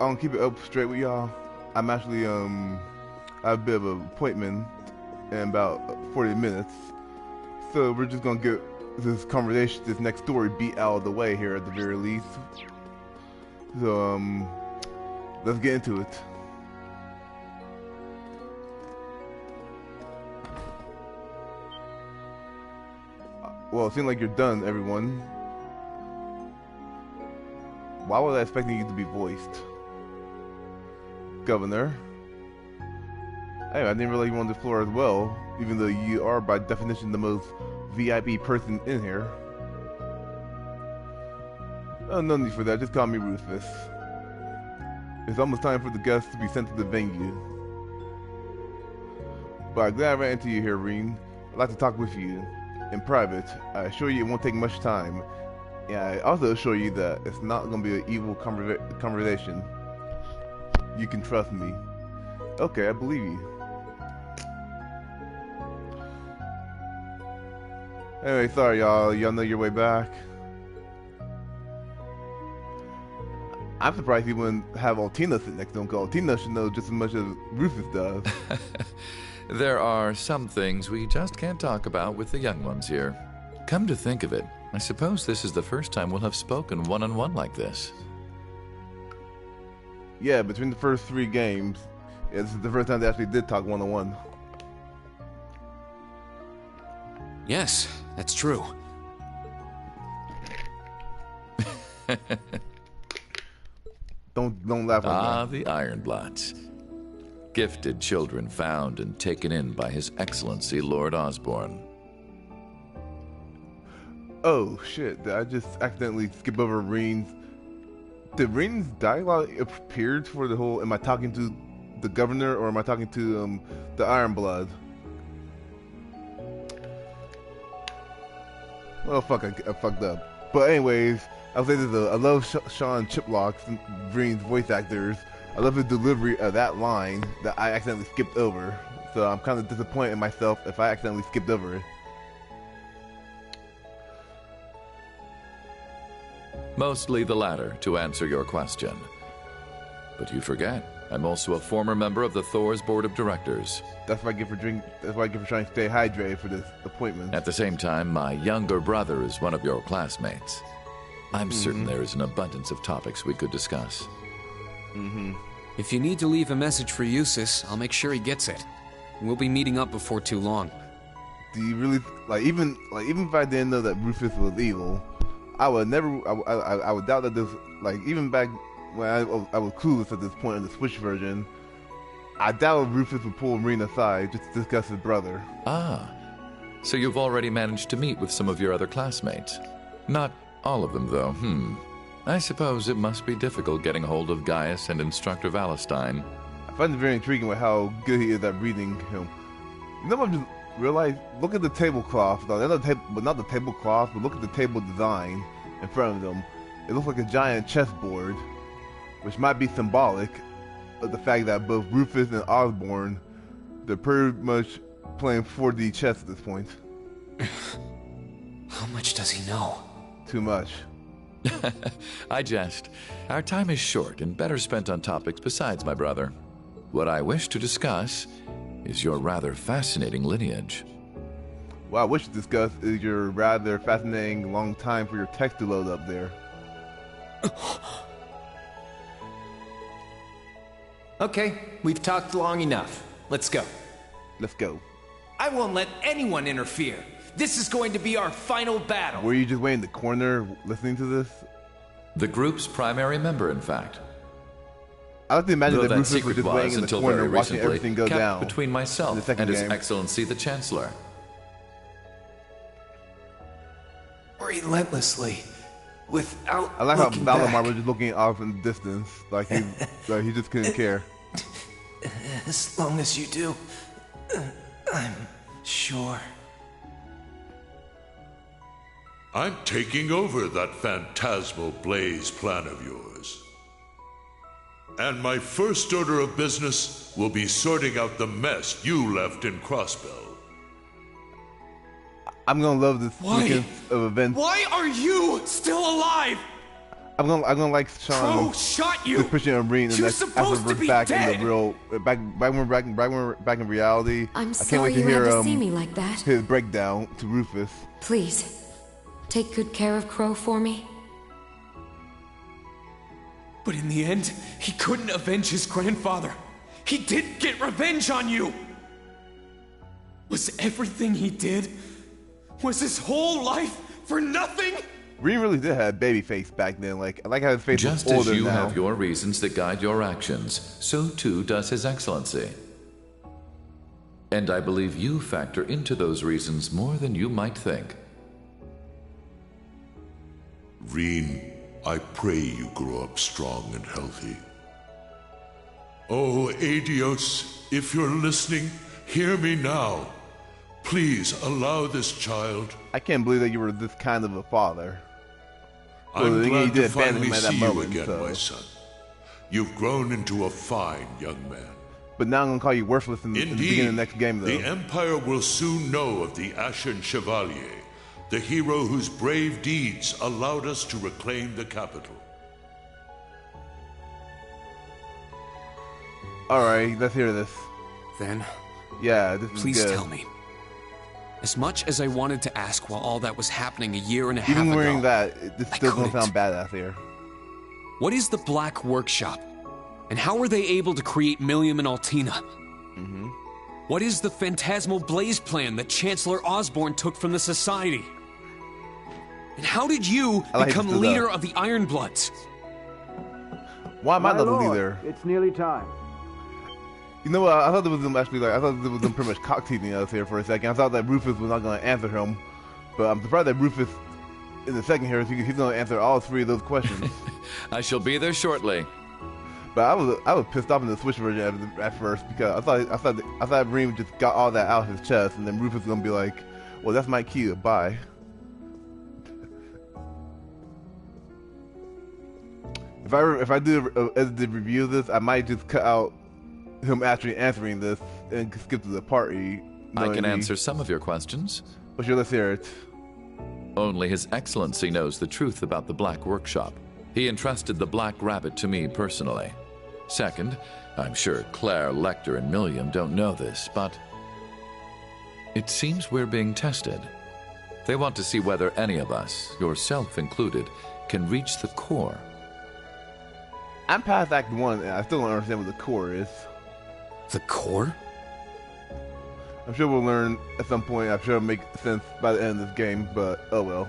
I'll keep it up straight with y'all. I'm actually I have a bit of an appointment in about 40 minutes, so we're just gonna get this conversation, this next story, beat out of the way here at the very least. So let's get into it. Well, it seems like you're done, everyone. Why was I expecting you to be voiced? Governor. Anyway, I didn't realize you were on the floor as well, even though you are by definition the most VIP person in here. Oh, no need for that, just call me Rufus. It's almost time for the guests to be sent to the venue. But I'm glad I ran into you here, Reen. I'd like to talk with you. In private. I assure you it won't take much time. And I also assure you that it's not going to be an evil conversation. You can trust me. Okay, I believe you. Anyway, sorry y'all. Y'all know your way back. I'm surprised he wouldn't have Altina sit next to him, because Altina should know just as much as Rufus does. There are some things we just can't talk about with the young ones here. Come to think of it, I suppose this is the first time we'll have spoken one-on-one like this. Yeah, between the first 3 games, this is the first time they actually did talk one-on-one. Yes, that's true. Don't laugh like that. The Ironbloods. Gifted children found and taken in by His Excellency Lord Osborne. Oh shit, did I just accidentally skip over Reen's... Did Reen's dialogue appear for the whole, am I talking to the governor or am I talking to the Ironblood? Oh fuck, I fucked up. But anyways, I'll say this, I love Sean Chiplock's, Reen's voice actors. I love his delivery of that line that I accidentally skipped over. So I'm kind of disappointed in myself if I accidentally skipped over it. Mostly the latter, to answer your question. But you forget, I'm also a former member of the Thor's Board of Directors. That's what I get for That's what I get for trying to stay hydrated for this appointment. At the same time, my younger brother is one of your classmates. I'm certain there is an abundance of topics we could discuss. If you need to leave a message for Eustace, I'll make sure he gets it. We'll be meeting up before too long. Do you really even if I didn't know that Rufus was evil, I would never. I would doubt that this, even back when I was clueless at this point in the Switch version, I doubt Rufus would pull Reen aside just to discuss his brother. Ah, so you've already managed to meet with some of your other classmates. Not all of them, though. I suppose it must be difficult getting hold of Gaius and Instructor Valentine. I find it very intriguing with how good he is at reading him. You know what I just realized? Look at the tablecloth, though. Not the tablecloth, but look at the table design in front of them. It looks like a giant chessboard, which might be symbolic of the fact that both Rufus and Osborne, they're pretty much playing 4D chess at this point. How much does he know? Too much. I jest. Our time is short and better spent on topics besides my brother. What I wish to discuss is your rather fascinating lineage. What I wish to discuss is your rather fascinating long time for your text to load up there. Okay, we've talked long enough. Let's go. Let's go. I won't let anyone interfere. This is going to be our final battle. Were you just waiting in the corner listening to this? The group's primary member, in fact. I like to imagine Though that Rufus was just waiting in the until corner very watching recently, everything go kept down. between myself and His Excellency the Chancellor. Relentlessly, without I like how looking Valamar back. was just looking off in the distance, like he just couldn't care. As long as you do, I'm sure. I'm taking over that phantasmal blaze plan of yours. And my first order of business will be sorting out the mess you left in Crossbell. I'm gonna love this sequence of events. Why are you still alive? I'm gonna like Sean. Crow shot you! Just pushing a ring, and You're that's supposed after to we're be back dead! in the real, back when we're back in reality. I'm I can't sorry wait to you hear had to see me like that. his breakdown to Rufus. Please, take good care of Crow for me. But in the end, he couldn't avenge his grandfather. He did get revenge on you! Was everything he did, was his whole life for nothing? Reed really did have a baby face back then. Like, I like how his face Just was older as you now. have your reasons that guide your actions, so too does His Excellency. And I believe you factor into those reasons more than you might think. Reen, I pray you grow up strong and healthy. Oh, Adios, if you're listening, hear me now. Please allow this child. I can't believe that you were this kind of a father. I'm he glad did to abandon finally him at that see moment, you again, so. my son. You've grown into a fine young man. But now I'm gonna call you worthless in the beginning of the next game, though. The Empire will soon know of the Ashen Chevalier, the hero whose brave deeds allowed us to reclaim the capital. Alright, let's hear this. Then, Yeah, this is please good. tell me. As much as I wanted to ask while all that was happening a year and a half Even ago, wearing that, this I still gonna couldn't. sound badass here. What is the Black Workshop? And how were they able to create Millium and Altina? What is the phantasmal blaze plan that Chancellor Osborne took from the Society? And how did you I like become this, leader of the Ironbloods? Why am I not the Lord, leader? it's nearly time. You know what? I thought there was them actually like I thought there was them pretty much cock teasing us here for a second. I thought that Rufus was not gonna answer him, but I'm surprised that Rufus in the second here he's gonna answer all three of those questions. I shall be there shortly. But I was pissed off in the Switch version at first because I thought Reem just got all that out of his chest, and then Rufus was gonna be like, "Well, that's my cue. Bye." If I do an edited review of this, I might just cut out him actually answering this and skip to the party. You know I what can mean? answer some of your questions. But sure, let's hear it. Only His Excellency knows the truth about the Black Workshop. He entrusted the Black Rabbit to me personally. Second, I'm sure Claire, Lecter, and Millium don't know this, but it seems we're being tested. They want to see whether any of us, yourself included, can reach the core. I'm past Act 1, and I still don't understand what the core is. The core? I'm sure we'll learn at some point. I'm sure it'll make sense by the end of this game, but oh well.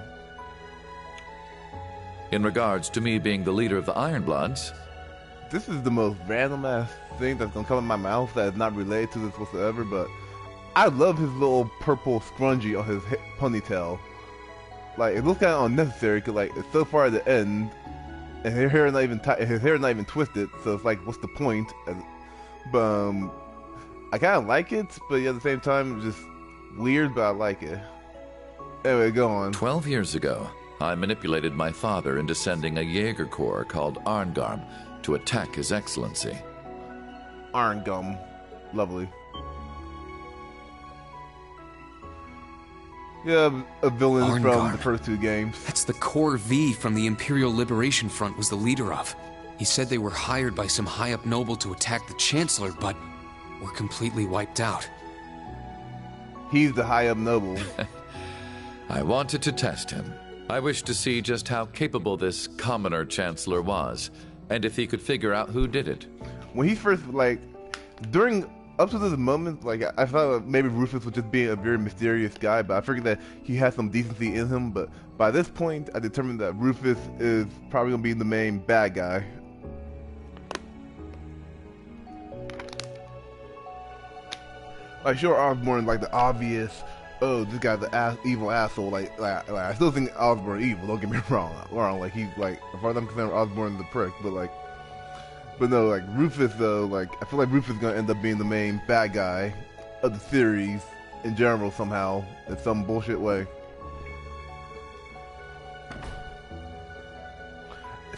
In regards to me being the leader of the Ironbloods, This is the most random ass thing that's gonna come in my mouth that is not related to this whatsoever, but I love his little purple scrunchie on his ponytail. Like, it looks kind of unnecessary because like it's so far at the end, and his hair not even twisted. So it's like, what's the point? But I kind of like it, but at the same time, it's just weird. But I like it. Anyway, go on. 12 years ago, I manipulated my father into sending a Jaeger Corps called Arngarm to attack His Excellency. Arngum, lovely. Yeah, a villain from Arngarm. the first two games. That's the Corps V from the Imperial Liberation Front was the leader of. He said they were hired by some high-up noble to attack the Chancellor, but were completely wiped out. He's the high-up noble. I wanted to test him. I wished to see just how capable this commoner Chancellor was, and if he could figure out who did it. When he first, like, up to this moment, like, I thought maybe Rufus was just being a very mysterious guy, but I figured that he had some decency in him, but by this point, I determined that Rufus is probably going to be the main bad guy. Like, sure, Osborn, like, the obvious, oh, this guy's the evil asshole, like, I still think Osborn evil, don't get me wrong, like, he's, like, as far as I'm concerned, Osborn's the prick, but no, like, Rufus, though, like, I feel like Rufus is gonna end up being the main bad guy of the series in general somehow, in some bullshit way.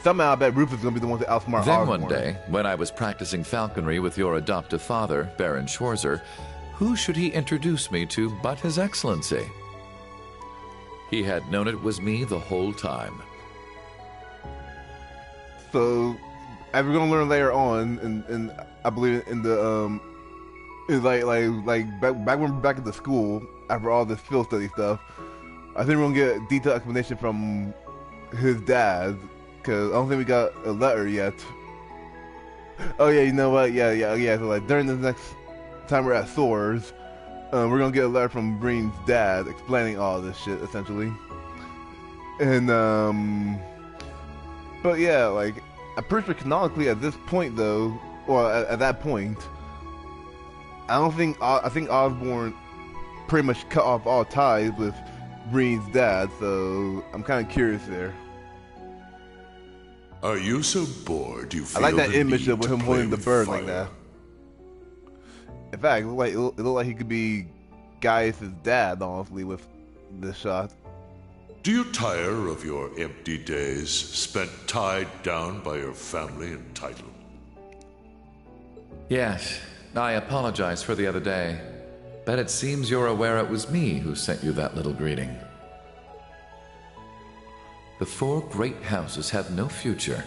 Somehow I bet Rufus is gonna be the one to outsmart Then Osborn. one day, when I was practicing falconry with your adoptive father, Baron Schwarzer, who should he introduce me to but His Excellency? He had known it was me the whole time. So, as we're gonna learn later on, and I believe in the it's like back when we're back at the school after all this field study stuff. I think we're gonna get a detailed explanation from his dad, because I don't think we got a letter yet. Oh yeah, you know what? Yeah. So like during the next time we're at Soars, we're gonna get a letter from Breen's dad explaining all this shit essentially. And but yeah, like I'm pretty sure canonically at this point though, or at that point, I think Osborn pretty much cut off all ties with Breen's dad. So I'm kind of curious there. Are you so bored you feel I like that the image need of to him play holding the with bird fire? like that. In fact, it looked like he could be Gaius' dad, honestly, with this shot. Do you tire of your empty days spent tied down by your family and title? Yes, I apologize for the other day, but it seems you're aware it was me who sent you that little greeting. The 4 great houses have no future.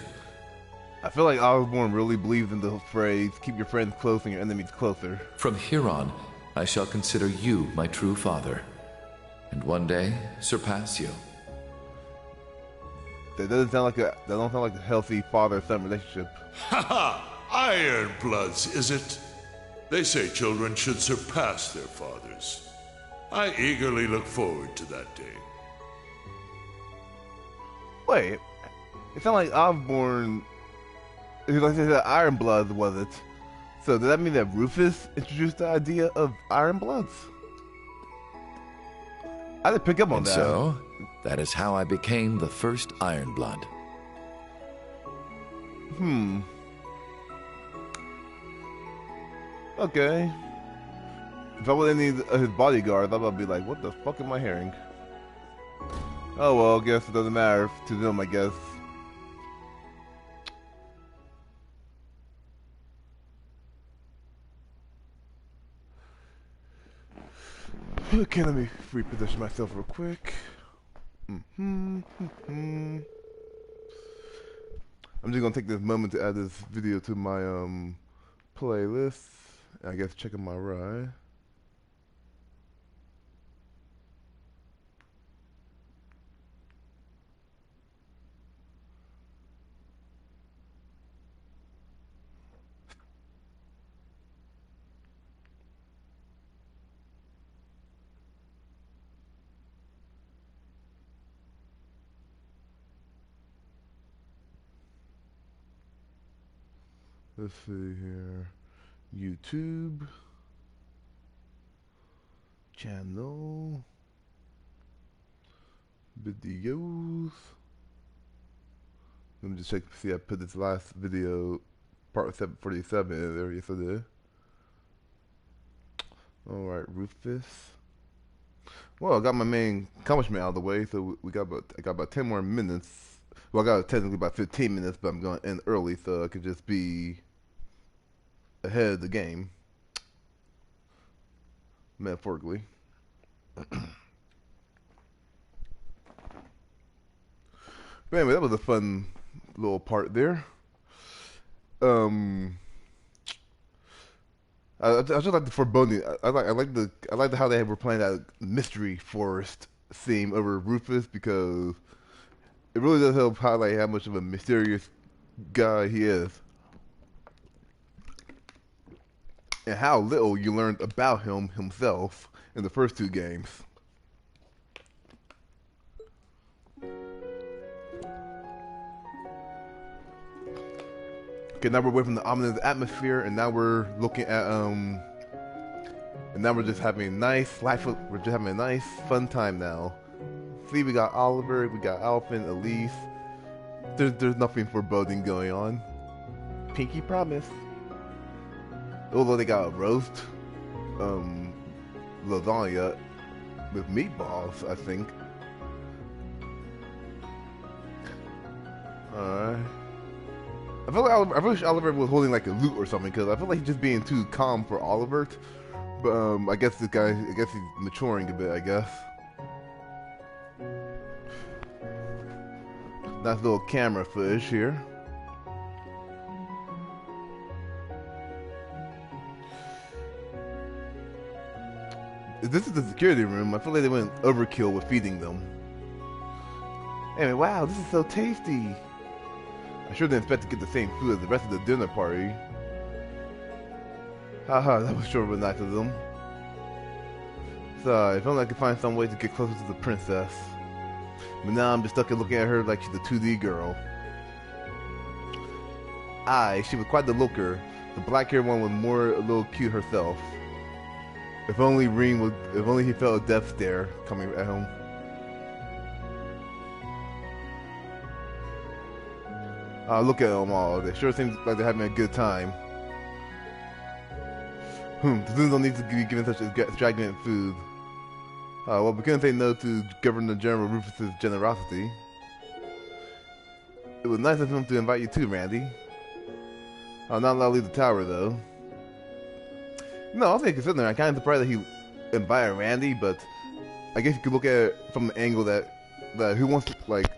I feel like Osborn really believes in the phrase, keep your friends close and your enemies closer. From here on, I shall consider you my true father, and one day surpass you. That don't sound like a healthy father-son relationship. Haha! Iron Bloods, is it? They say children should surpass their fathers. I eagerly look forward to that day. Wait, it sounded like Osborn. Like they said, Iron Bloods, was it? So does that mean that Rufus introduced the idea of Iron Bloods? I didn't pick up on And that. so, that is how I became the first Iron Blood. Okay. If I was any of his bodyguards, I would be like, what the fuck am I hearing? Oh well, I guess it doesn't matter to them, I guess. Okay, let me reposition myself real quick. I'm just gonna take this moment to add this video to my playlist. I guess checking my ride. Let's see here. YouTube channel videos. Let me just check to see I put this last video part 747 in there. Yes I did. Alright, Rufus. Well, I got my main accomplishment out of the way, so I got about 10 more minutes. Well, I got technically about 15 minutes, but I'm going to end early so I could just be ahead of the game, metaphorically. But anyway, that was a fun little part there. I just like the foreboding. I like how they were playing that mystery forest theme over Rufus, because it really does help highlight how much of a mysterious guy he is. And how little you learned about him himself in the first 2 games. Okay, now we're away from the ominous atmosphere, and now we're looking at and now we're just having a nice life. We're just having a nice fun time now. See, we got Oliver, we got Alphen, Elise. There's nothing foreboding going on. Pinky promise. Although they got a roast, lasagna with meatballs, I think. Alright. I wish Oliver was holding like a loot or something, because I feel like he's just being too calm for Oliver. But I guess he's maturing a bit, I guess. Nice little camera footage here. if this is the security room, I feel like they went overkill with feeding them. Anyway, wow, this is so tasty. I sure didn't expect to get the same food as the rest of the dinner party. Haha, that was sure was nice of them. So, if only I could find some way to get closer to the princess. But now I'm just stuck looking at her like she's a 2D girl. Aye, she was quite the looker. The black-haired one was more a little cute herself. If only he felt a death stare coming at him. Look at them all. They sure seem like they're having a good time. The students don't need to be given such extravagant food. Well, we couldn't say no to Governor General Rufus's generosity. It was nice of him to invite you too, Randy. Not allowed to leave the tower, though. No, I think considering, I'm kind of surprised that he invited Randy, but I guess you could look at it from the angle that who wants to, like,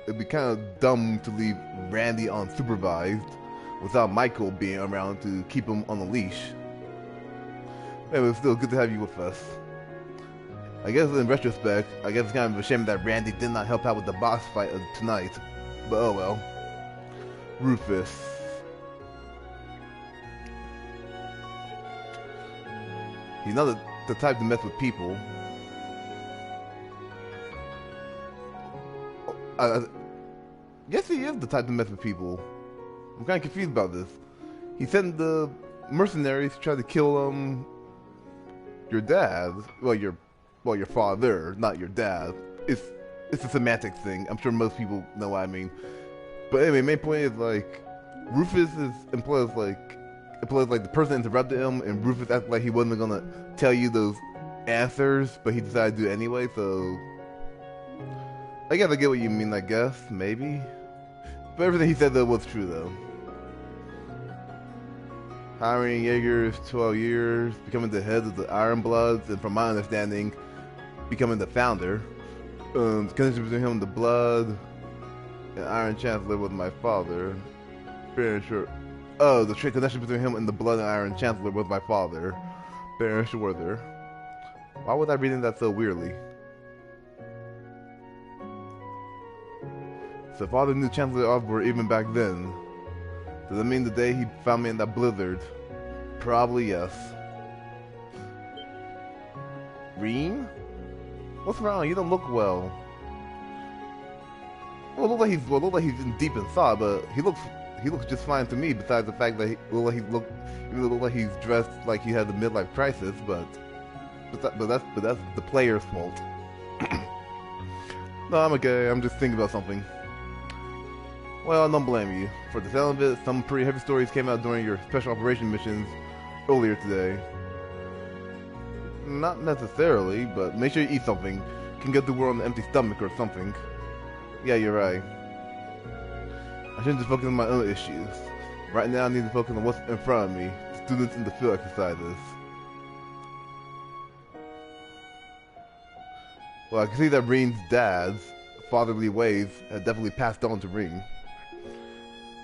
it'd be kind of dumb to leave Randy unsupervised without Michael being around to keep him on a leash. Anyway, it's still good to have you with us. I guess in retrospect, it's kind of a shame that Randy did not help out with the boss fight of tonight. But oh well. Rufus. He's not the type to mess with people. Yes, he is the type to mess with people. I'm kind of confused about this. He sent the mercenaries to try to kill your dad. Well, your father, not your dad. It's a semantic thing. I'm sure most people know what I mean. But anyway, main point is like Rufus implies like the person interrupted him, and Rufus acted like he wasn't gonna tell you those answers, but he decided to do it anyway. So I guess I get what you mean. I guess maybe, but everything he said though was true though. Hiring Jaegers 12 years, becoming the head of the Iron Bloods, and from my understanding, becoming the founder. The connection between him and the Blood, and Iron Chancellor was my father. Very sure. Oh, the connection between him and the Blood and Iron Chancellor was my father. Baron Schwerther. Why was I reading that so weirdly? So father knew Chancellor Osborn even back then. Does that mean the day he found me in that blizzard? Probably yes. Reem? What's wrong? You don't look well. Well, it looks like he's in deep in thought, but he looks just fine to me. Besides the fact that he looked like he's dressed like he had a midlife crisis, but that's the player's fault. No, I'm okay. I'm just thinking about something. Well, I don't blame you. For the sound of it, some pretty heavy stories came out during your special operation missions earlier today. Not necessarily, but make sure you eat something. You can get through the world on an empty stomach or something. Yeah, you're right. I shouldn't just focus on my own issues. Right now I need to focus on what's in front of me. Students in the field exercises. Well, I can see that Reem's dad's fatherly ways had definitely passed on to Reem.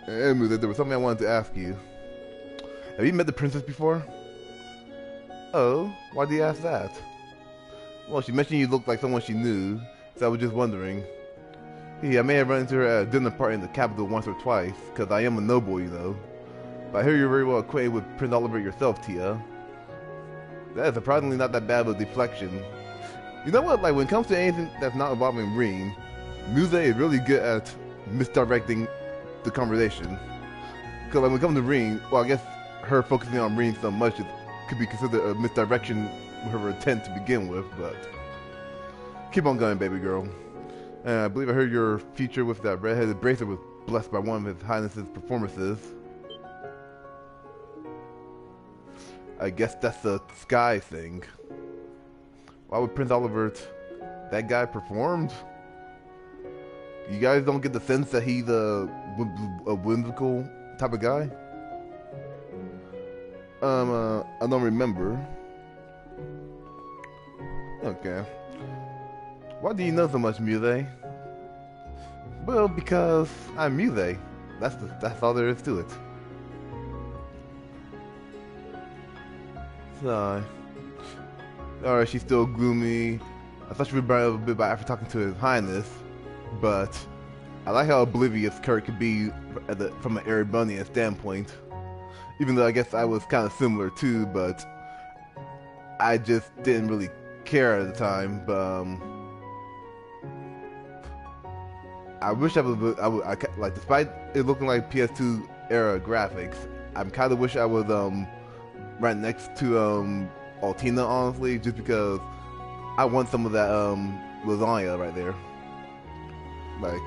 Anyway, there was something I wanted to ask you. Have you met the princess before? Oh, why do you ask that? Well, she mentioned you looked like someone she knew, so I was just wondering. I may have run into her at a dinner party in the capital once or twice, because I am a noble, you know. But I hear you're very well acquainted with Prince Oliver yourself, Tia. That is surprisingly not that bad of a deflection. You know what, like when it comes to anything that's not involving Reem, Muse is really good at misdirecting the conversation. Because like, when it comes to Reem, well, I guess her focusing on Reem so much could be considered a misdirection with her intent to begin with, but keep on going, baby girl. And I believe I heard your feature with that red-headed bracelet was blessed by one of His Highness's performances. I guess that's the sky thing. Why would Prince Oliver, that guy performed? You guys don't get the sense that he's a whimsical type of guy? I don't remember. Okay. Why do you know so much, Muse? Well, because I'm Muse. That's all there is to it. So, Alright, she's still gloomy. I thought she would brought up a bit by after talking to His Highness, but I like how oblivious Kurt could be from an Erebonian standpoint. Even though I guess I was kind of similar too, but I just didn't really care at the time. But I wish I like, despite it looking like PS2 era graphics, I kind of wish I was right next to Altina, honestly, just because I want some of that lasagna right there. Like,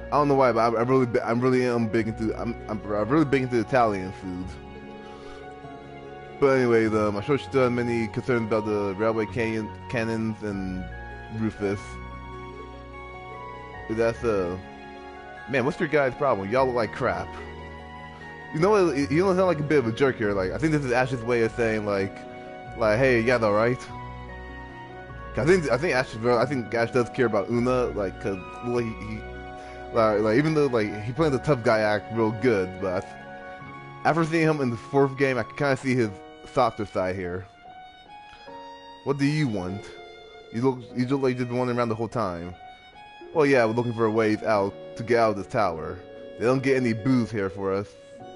I don't know why, but I'm really big into Italian food. But anyways, I'm sure she still had many concerns about the railway cannons and Rufus. But that's man, what's your guys' problem? Y'all look like crap. You know what? You don't sound like a bit of a jerk here. Like, I think this is Ash's way of saying like, hey, you guys all right? I think Ash does care about Una, like, cause like like even though like he plays the tough guy act real good, but after seeing him in the 4th game, I can kind of see his softer side here. What do you want? You look like you've just been wandering around the whole time. Well, yeah, we're looking for a ways out to get out of this tower. They don't get any booze here for us,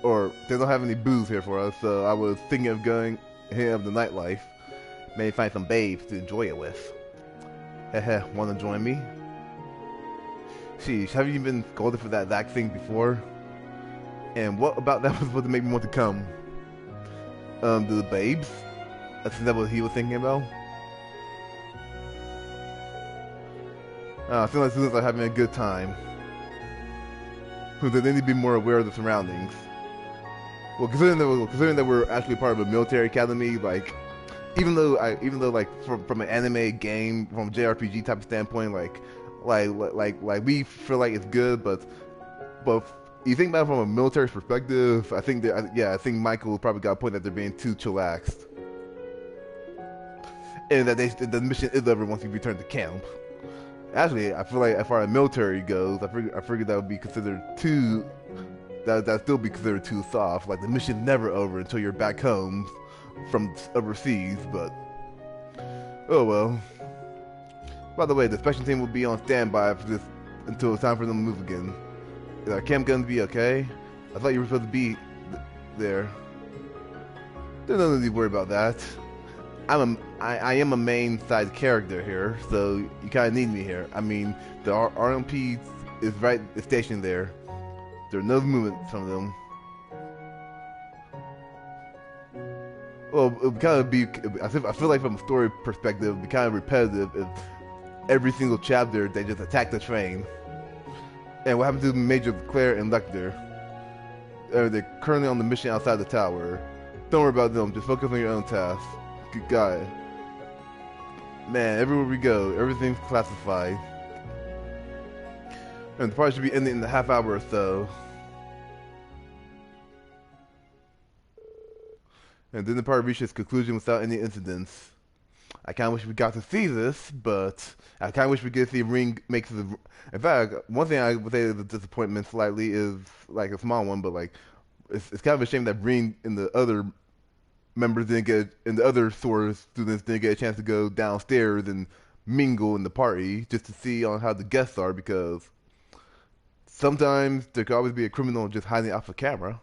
or they don't have any booze here for us. So I was thinking of going here of the nightlife. Maybe find some babes to enjoy it with. Heh, wanna join me? Sheesh, have you been scolded for that exact thing before? And what about that was supposed to make me want to come? The babes? That's what he was thinking about? I feel like students are having a good time. They need to be more aware of the surroundings. Well, considering that we're actually part of a military academy, like, even though like from an anime game, from a JRPG type of standpoint, like we feel like it's good, but you think about it from a military perspective, I think Michael probably got a point that they're being too chillaxed, and that the mission is over once you return to camp. Actually, I feel like as far as military goes, I figured that would be considered too. That'd still be considered too soft. Like, the mission's never over until you're back home from overseas, but oh well. By the way, the special team will be on standby for this until it's time for them to move again. Is our camp gonna be okay? I thought you were supposed to be there. There's no need to worry about that. I am a main side character here, so you kind of need me here. I mean, the RMP is stationed there. There are no movement from them. Well, it would kind of be. I feel like from a story perspective, it would be kind of repetitive if every single chapter they just attack the train. And what happened to Major Claire and Lecter? They're currently on the mission outside the tower. Don't worry about them. Just focus on your own task. Good guy. Man, everywhere we go, everything's classified. And the party should be ending in a half hour or so. And then the party reached its conclusion without any incidents. I kind of wish we got to see this, but I kind of wish we could see Ring make the. In fact, one thing I would say is a disappointment slightly is like a small one, but like it's kind of a shame that Ring and the other members didn't get, and the other SOAR students didn't get a chance to go downstairs and mingle in the party just to see on how the guests are, because sometimes there could always be a criminal just hiding off a camera.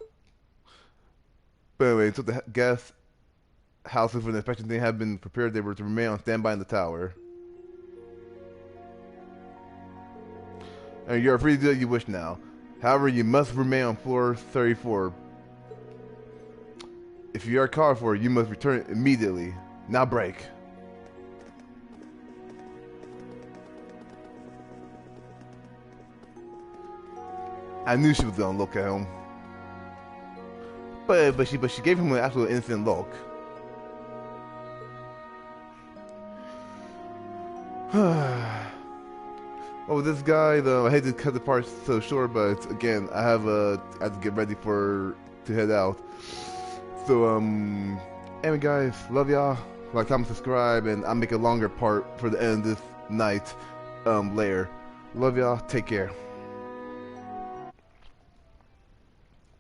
But anyway, until the guest houses for the inspection thing had been prepared, they were to remain on standby in the tower. And you're free to do what you wish now. However, you must remain on floor 34. If you are called for, you must return immediately. Now break. I knew she was gonna look at him. But she gave him an absolute innocent look. Oh, this guy though, I hate to cut the part so short, but again, I have to get ready to head out. So anyway guys, love y'all. Like, comment, subscribe, and I'll make a longer part for the end of this night later. Love y'all, take care.